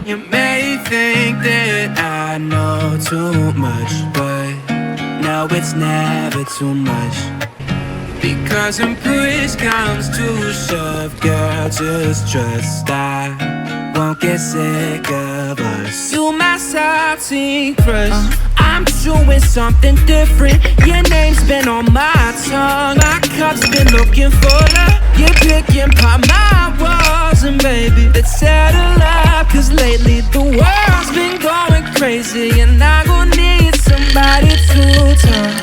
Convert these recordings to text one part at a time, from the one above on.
You may think that I know too much, but no, it's never too much. Because when push comes to shove, girl, just trust I won't get sick of us. You my salty crush, I'm doing something different. Your name's been on my tongue, my cup's been looking for love. You're picking apart my walls, and baby, let's settle up. Cause lately the world's been going crazy, and I gon' need somebody to talk.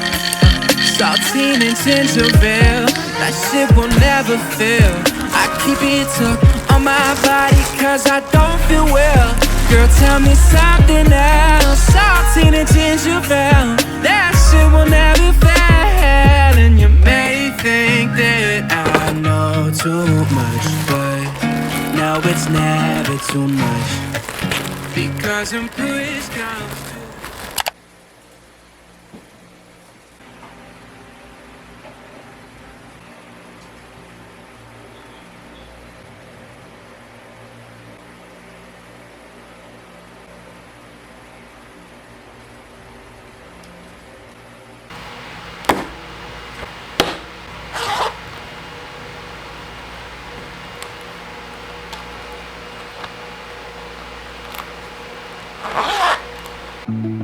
Saltine and gingerbread, that shit will never fail. I keep it tucked on my body cause I don't feel well. Girl, tell me something else. Saltine and gingerbread, that shit will never fail. And you may think that I know too much, but no, it's never too much. Because when push comes to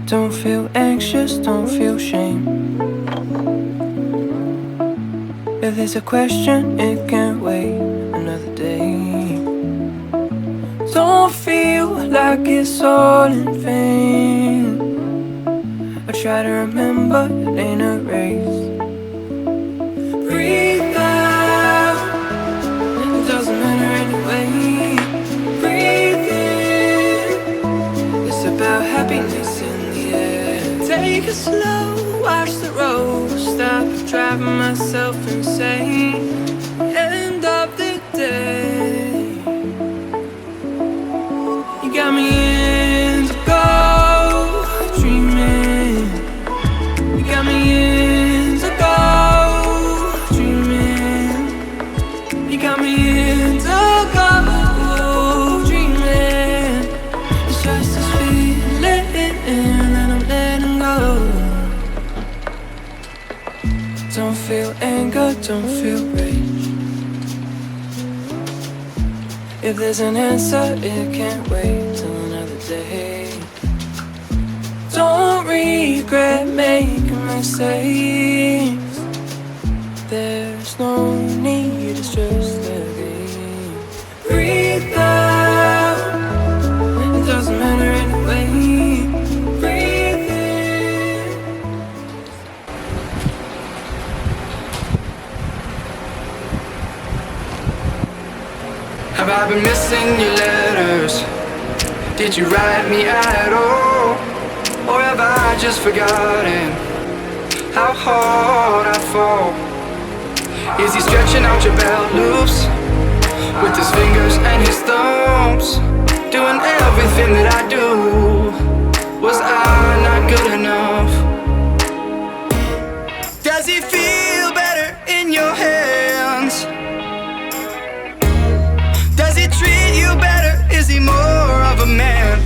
Don't feel anxious, don't feel shame. If there's a question, it can't wait another day. Don't feel like it's all in vain. I try to remember, it ain't a race. Breathe out, it doesn't matter anyway. Breathe in, it's about happiness in the air. Take it slow, watch the road. Stop driving myself insane. End of the day, you got me indigo, dreaming. You got me indigo, dreaming. You got me indigo, dreaming. It's just this feeling that I'm letting go. Don't feel anger, don't feel rage. If there's an answer, it can't wait till another day. Don't regret making mistakes. There's no need, it's just the game. Breathe out, it doesn't matter anyway. Breathe in. Have I been missing your letters? Did you write me at all? Or have I just forgotten how hard I fall? Is he stretching out your belt loops with his fingers and his thumbs? Doing everything that I do. Was I not good enough? Does he feel better in your hands? Does he treat you better? Is he more of a man?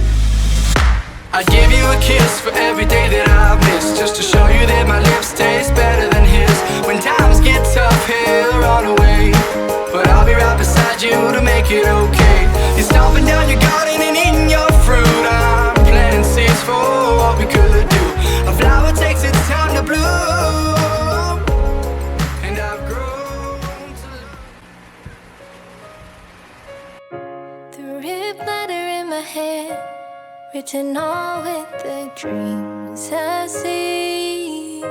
I'd give you a kiss for every day that I've missed, just to show you that my lips taste better than his. When times get tough, he'll run away, but I'll be right beside you to make it okay. You're stomping down your garden and eating your fruit. I'm planting seeds for what we could do. A flower takes its time to bloom, and I've grown to The rib letter in my head, written all with the dreams I see,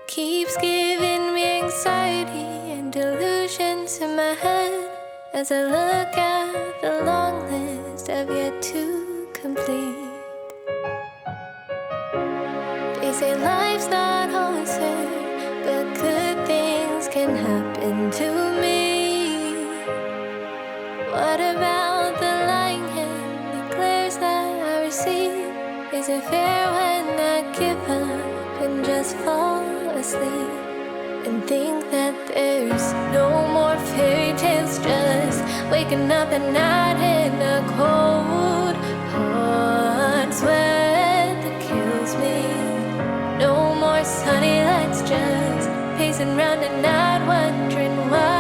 keeps giving me anxiety and delusions in my head as I look at the long list I've yet to complete. They say life's not always fair, but good things can happen to me. What about the lying hand that glares that I receive? Is it fair when I give up and just fall asleep and think that there's no more fairy tales, just waking up at night in a cold hot sweat that kills me. No more sunny lights, just pacing round at night, wondering why.